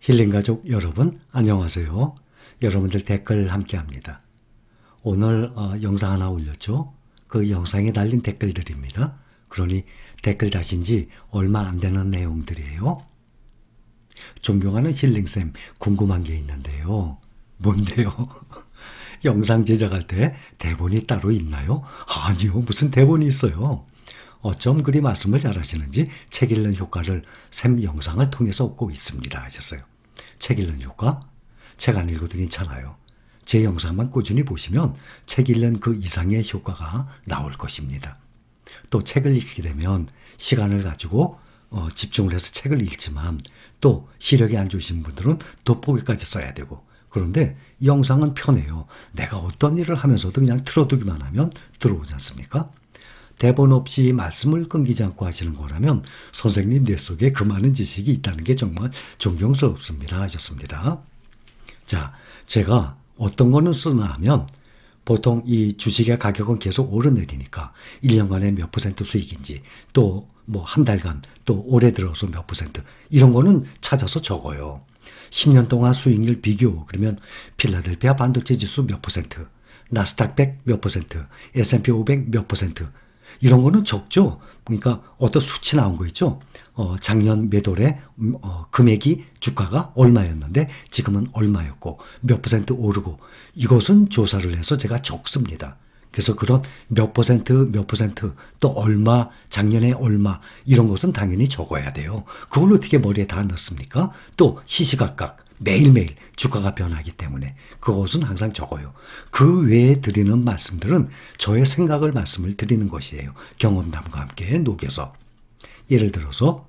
힐링가족 여러분 안녕하세요. 여러분들 댓글 함께합니다. 오늘 영상 하나 올렸죠. 그 영상에 달린 댓글들입니다. 그러니 댓글 다신 지 얼마 안 되는 내용들이에요. 존경하는 힐링쌤 궁금한 게 있는데요. 뭔데요? 영상 제작할 때 대본이 따로 있나요? 아니요, 무슨 대본이 있어요. 어쩜 그리 말씀을 잘하시는지 책 읽는 효과를 샘 영상을 통해서 얻고 있습니다 하셨어요. 책 읽는 효과? 책 안 읽어도 괜찮아요. 제 영상만 꾸준히 보시면 책 읽는 그 이상의 효과가 나올 것입니다. 또 책을 읽게 되면 시간을 가지고 집중을 해서 책을 읽지만 또 시력이 안 좋으신 분들은 돋보기까지 써야 되고, 그런데 영상은 편해요. 내가 어떤 일을 하면서도 그냥 틀어두기만 하면 들어오지 않습니까? 대본 없이 말씀을 끊기지 않고 하시는 거라면 선생님 뇌 속에 그 많은 지식이 있다는 게 정말 존경스럽습니다 하셨습니다. 자, 제가 어떤 거는 쓰나 하면 보통 이 주식의 가격은 계속 오르내리니까 1년간에 몇 % 수익인지 또 뭐 한 달간 또 올해 들어서 몇 %, 이런 거는 찾아서 적어요. 10년 동안 수익률 비교, 그러면 필라델피아 반도체 지수 몇 %, 나스닥 100 몇 %, S&P 500 몇 %, 이런 거는 적죠. 그러니까 어떤 수치 나온 거 있죠. 작년 몇 월에 금액이 주가가 얼마였는데 지금은 얼마였고 몇 % 오르고, 이것은 조사를 해서 제가 적습니다. 그래서 그런 몇 %, 또 얼마, 작년에 얼마, 이런 것은 당연히 적어야 돼요. 그걸 어떻게 머리에 다 넣습니까? 또 시시각각 매일매일 주가가 변하기 때문에 그것은 항상 적어요. 그 외에 드리는 말씀들은 저의 생각을 말씀을 드리는 것이에요. 경험담과 함께 녹여서. 예를 들어서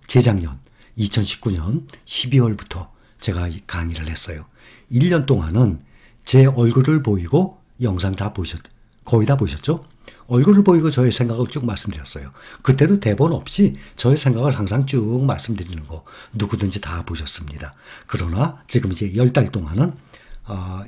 재작년 2019년 12월부터 제가 강의를 했어요. 1년 동안은 제 얼굴을 보이고 영상 거의 다 보셨죠? 얼굴을 보이고 저의 생각을 쭉 말씀드렸어요. 그때도 대본 없이 저의 생각을 항상 쭉 말씀드리는 거 누구든지 다 보셨습니다. 그러나 지금 이제 10달 동안은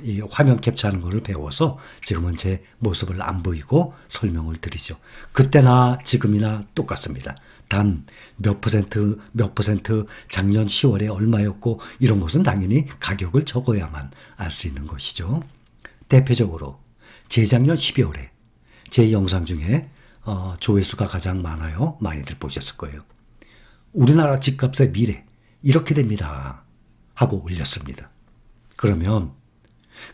이 화면 캡처하는 거를 배워서 지금은 제 모습을 안 보이고 설명을 드리죠. 그때나 지금이나 똑같습니다. 단 몇 %, 작년 10월에 얼마였고, 이런 것은 당연히 가격을 적어야만 알 수 있는 것이죠. 대표적으로 재작년 12월에 제 영상 중에 조회수가 가장 많아요. 많이들 보셨을 거예요. 우리나라 집값의 미래 이렇게 됩니다 하고 올렸습니다. 그러면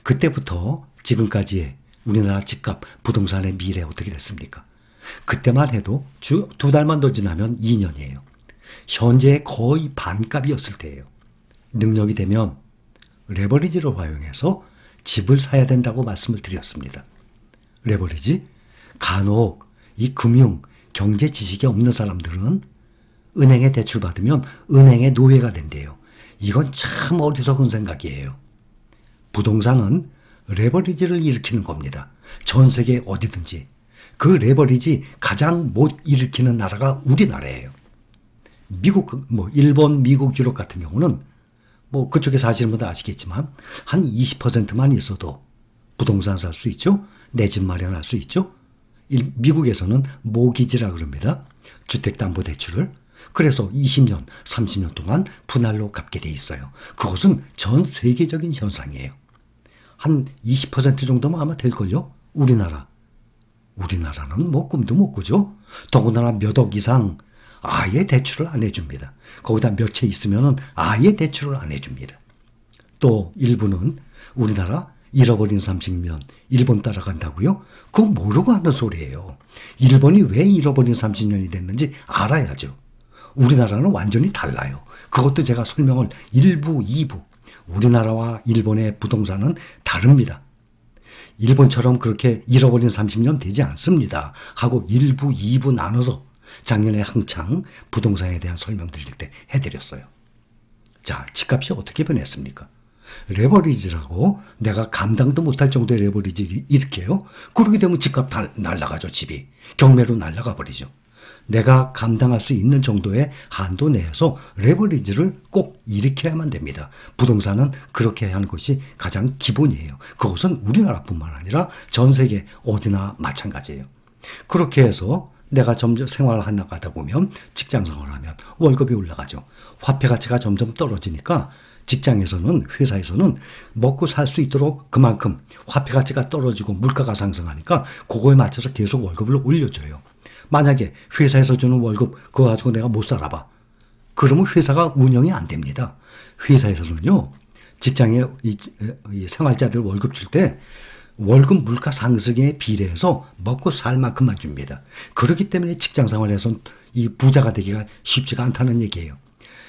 그때부터 지금까지의 우리나라 집값, 부동산의 미래 어떻게 됐습니까? 그때만 해도 2달만 더 지나면 2년이에요. 현재 거의 반값이었을 때예요. 능력이 되면 레버리지를 활용해서 집을 사야 된다고 말씀을 드렸습니다. 레버리지? 간혹 이 금융, 경제 지식이 없는 사람들은 은행에 대출 받으면 은행의 노예가 된대요. 이건 참 어리석은 생각이에요. 부동산은 레버리지를 일으키는 겁니다. 전 세계 어디든지. 그 레버리지 가장 못 일으키는 나라가 우리나라예요. 미국, 일본, 미국, 유럽 같은 경우는 그쪽에 사시는 분들 아시겠지만 한 20%만 있어도 부동산 살 수 있죠. 내 집 마련할 수 있죠. 미국에서는 모기지라 그럽니다. 주택담보대출을. 그래서 20년, 30년 동안 분할로 갚게 돼 있어요. 그것은 전 세계적인 현상이에요. 한 20% 정도면 아마 될걸요. 우리나라는 꿈도 못 꾸죠. 더군다나 몇 억 이상 아예 대출을 안 해줍니다. 거기다 몇 채 있으면 아예 대출을 안 해줍니다. 또 일부는 우리나라 잃어버린 30년 일본 따라간다고요? 그거 모르고 하는 소리예요. 일본이 왜 잃어버린 30년이 됐는지 알아야죠. 우리나라는 완전히 달라요. 그것도 제가 설명을 1부, 2부. 우리나라와 일본의 부동산은 다릅니다. 일본처럼 그렇게 잃어버린 30년 되지 않습니다 하고 1부, 2부 나눠서 작년에 한창 부동산에 대한 설명 드릴 때 해드렸어요. 자, 집값이 어떻게 변했습니까? 레버리지라고 내가 감당도 못할 정도의 레버리지 일으켜요. 그렇게 되면 집값 날아가죠. 집이 경매로 날아가 버리죠. 내가 감당할 수 있는 정도의 한도 내에서 레버리지를 꼭 일으켜야만 됩니다. 부동산은 그렇게 하는 것이 가장 기본이에요. 그것은 우리나라뿐만 아니라 전 세계 어디나 마찬가지예요. 그렇게 해서 내가 점점 생활을 나가다 보면 직장 생활을 하면 월급이 올라가죠. 화폐 가치가 점점 떨어지니까 직장에서는 회사에서는 먹고 살 수 있도록 그만큼 화폐 가치가 떨어지고 물가가 상승하니까 그거에 맞춰서 계속 월급을 올려줘요. 만약에 회사에서 주는 월급 그거 가지고 내가 못 살아봐. 그러면 회사가 운영이 안 됩니다. 회사에서는요. 직장에 이 생활자들 월급 줄 때 월급 물가 상승에 비례해서 먹고 살 만큼만 줍니다. 그렇기 때문에 직장 생활에서는 이 부자가 되기가 쉽지가 않다는 얘기예요.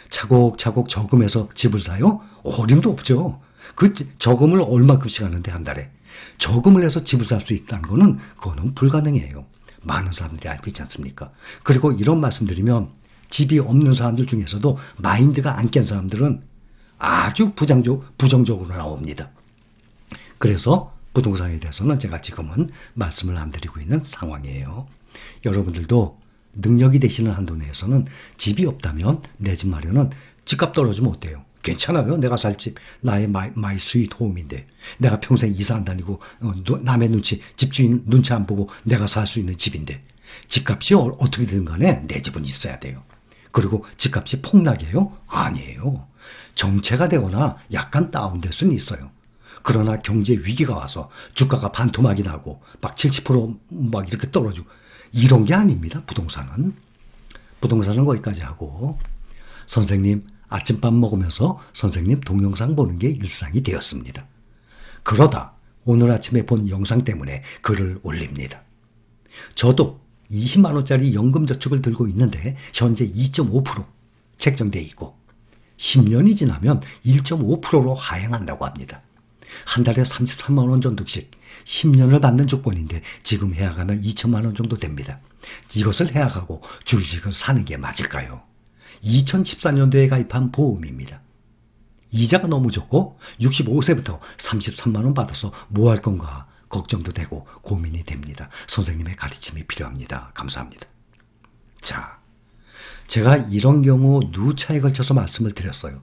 차곡차곡 저금해서 집을 사요? 어림도 없죠. 그 저금을 얼마큼씩 하는데 한 달에. 저금을 해서 집을 살 수 있다는 거는 그거는 불가능해요. 많은 사람들이 알고 있지 않습니까? 그리고 이런 말씀드리면 집이 없는 사람들 중에서도 마인드가 안 깬 사람들은 아주 부정적으로 나옵니다. 그래서 부동산에 대해서는 제가 지금은 말씀을 안 드리고 있는 상황이에요. 여러분들도 능력이 되시는 한도 내에서는 집이 없다면 내 집 마련은 집값 떨어지면 어때요? 괜찮아요. 내가 살 집, 나의 마이 스윗 홈인데 내가 평생 이사 안 다니고 남의 눈치, 집주인 눈치 안 보고 내가 살 수 있는 집인데 집값이 어떻게 되든 간에 내 집은 있어야 돼요. 그리고 집값이 폭락이에요? 아니에요. 정체가 되거나 약간 다운될 수는 있어요. 그러나 경제 위기가 와서 주가가 반토막이 나고 막 70% 이렇게 떨어지고 이런 게 아닙니다. 부동산은 거기까지 하고 선생님 아침밥 먹으면서 선생님 동영상 보는 게 일상이 되었습니다. 그러다 오늘 아침에 본 영상 때문에 글을 올립니다. 저도 20만 원짜리 연금저축을 들고 있는데 현재 2.5% 책정돼 있고 10년이 지나면 1.5%로 하향한다고 합니다. 한 달에 33만 원 정도씩 10년을 받는 조건인데 지금 해약하면 2천만 원 정도 됩니다. 이것을 해약하고 주식을 사는 게 맞을까요? 2014년도에 가입한 보험입니다. 이자가 너무 적고 65세부터 33만 원 받아서 뭐 할 건가 걱정도 되고 고민이 됩니다. 선생님의 가르침이 필요합니다. 감사합니다. 자, 제가 이런 경우 누차에 걸쳐서 말씀을 드렸어요.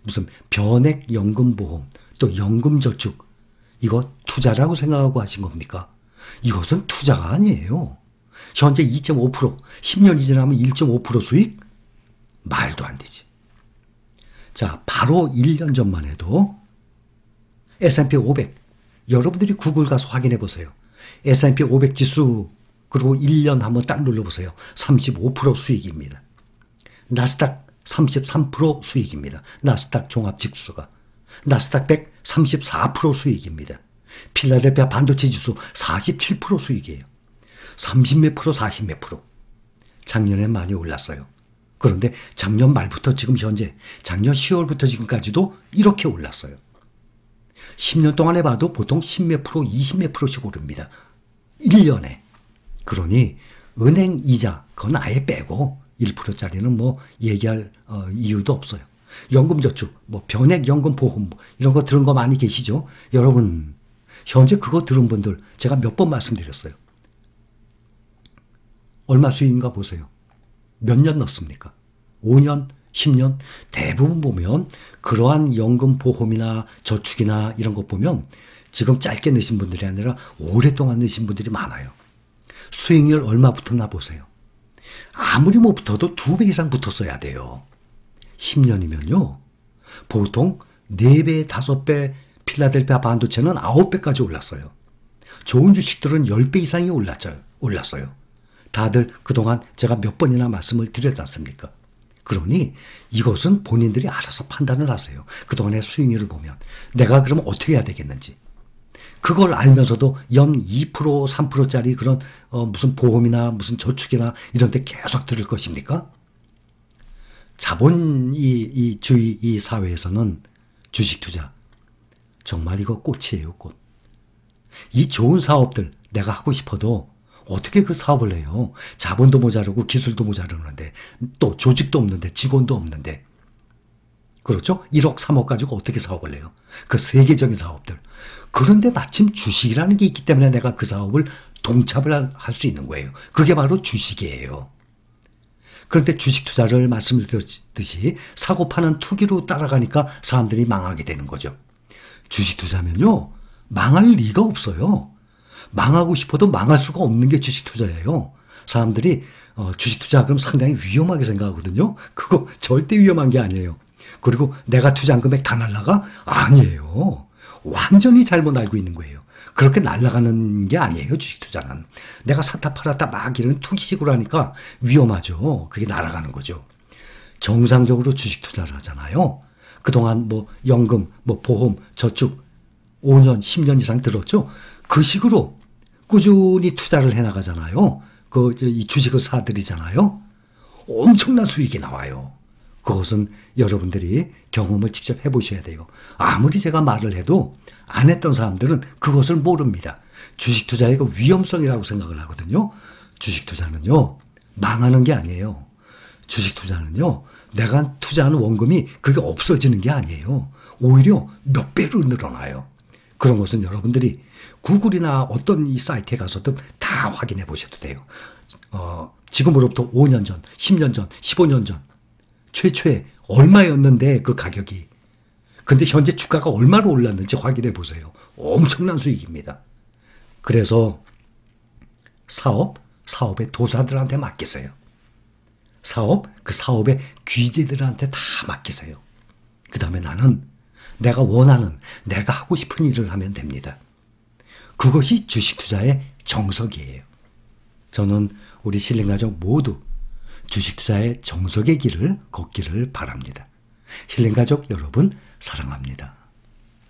무슨 변액연금보험 또 연금저축 이거 투자라고 생각하고 하신 겁니까? 이것은 투자가 아니에요. 현재 2.5% 10년이 지나면 1.5% 수익? 말도 안 되지. 자, 바로 1년 전만 해도 S&P 500 여러분들이 구글 가서 확인해 보세요. S&P 500 지수 그리고 1년 한번 딱 눌러보세요. 35% 수익입니다. 나스닥 33% 수익입니다. 나스닥 종합지수가. 나스닥 100 34% 수익입니다. 필라델피아 반도체 지수 47% 수익이에요. 30몇 프로 40몇 프로. 작년에 많이 올랐어요. 그런데 작년 말부터 지금 현재 작년 10월부터 지금까지도 이렇게 올랐어요. 10년 동안에 봐도 보통 10몇 프로 20몇 프로씩 오릅니다. 1년에. 그러니 은행 이자 그건 아예 빼고 1%짜리는 뭐 얘기할 이유도 없어요. 연금저축, 뭐 변액연금보험 이런 거 들은 거 많이 계시죠? 여러분 현재 그거 들은 분들 제가 몇 번 말씀드렸어요. 얼마 수익인가 보세요. 몇 년 넣습니까? 5년, 10년? 대부분 보면 그러한 연금보험이나 저축이나 이런 거 보면 지금 짧게 넣으신 분들이 아니라 오랫동안 넣으신 분들이 많아요. 수익률 얼마 붙었나 보세요. 아무리 못 붙어도 2배 이상 붙었어야 돼요. 10년이면요. 보통 4배, 5배, 필라델피아 반도체는 9배까지 올랐어요. 좋은 주식들은 10배 이상이 올랐어요. 다들 그동안 제가 몇 번이나 말씀을 드렸지 않습니까? 그러니 이것은 본인들이 알아서 판단을 하세요. 그동안의 수익률을 보면 내가 그러면 어떻게 해야 되겠는지. 그걸 알면서도 연 2%, 3%짜리 그런 무슨 보험이나 무슨 저축이나 이런 데 계속 들을 것입니까? 자본주의 이 사회에서는 주식 투자 정말 이거 꽃이에요, 꽃. 이 좋은 사업들 내가 하고 싶어도 어떻게 그 사업을 해요? 자본도 모자르고 기술도 모자르는데 또 조직도 없는데 직원도 없는데 그렇죠? 1억 3억 가지고 어떻게 사업을 해요? 그 세계적인 사업들. 그런데 마침 주식이라는 게 있기 때문에 내가 그 사업을 동참을 할 수 있는 거예요. 그게 바로 주식이에요. 그런데 주식 투자를 말씀을 드렸듯이 사고 파는 투기로 따라가니까 사람들이 망하게 되는 거죠. 주식 투자면요. 망할 리가 없어요. 망하고 싶어도 망할 수가 없는 게 주식 투자예요. 사람들이 주식 투자 그럼 상당히 위험하게 생각하거든요. 그거 절대 위험한 게 아니에요. 그리고 내가 투자한 금액 다 날라가? 아니에요. 완전히 잘못 알고 있는 거예요. 그렇게 날아가는 게 아니에요, 주식 투자는. 내가 샀다 팔았다 막 이런 투기식으로 하니까 위험하죠. 그게 날아가는 거죠. 정상적으로 주식 투자를 하잖아요. 그동안 뭐 연금, 뭐 보험, 저축 5년, 10년 이상 들었죠. 그 식으로 꾸준히 투자를 해나가잖아요. 이 주식을 사들이잖아요. 엄청난 수익이 나와요. 그것은 여러분들이 경험을 직접 해보셔야 돼요. 아무리 제가 말을 해도 안 했던 사람들은 그것을 모릅니다. 주식 투자의 그 위험성이라고 생각을 하거든요. 주식 투자는요, 망하는 게 아니에요. 주식 투자는요, 내가 투자하는 원금이 그게 없어지는 게 아니에요. 오히려 몇 배로 늘어나요. 그런 것은 여러분들이 구글이나 어떤 이 사이트에 가서도 다 확인해 보셔도 돼요. 지금으로부터 5년 전, 10년 전, 15년 전 최초에 얼마였는데 그 가격이. 근데 현재 주가가 얼마로 올랐는지 확인해 보세요. 엄청난 수익입니다. 그래서 사업의 도사들한테 맡기세요. 그 사업의 귀재들한테 다 맡기세요. 그 다음에 나는 내가 원하는, 내가 하고 싶은 일을 하면 됩니다. 그것이 주식 투자의 정석이에요. 저는 우리 힐링가족 모두 주식 투자의 정석의 길을 걷기를 바랍니다. 힐링가족 여러분 사랑합니다.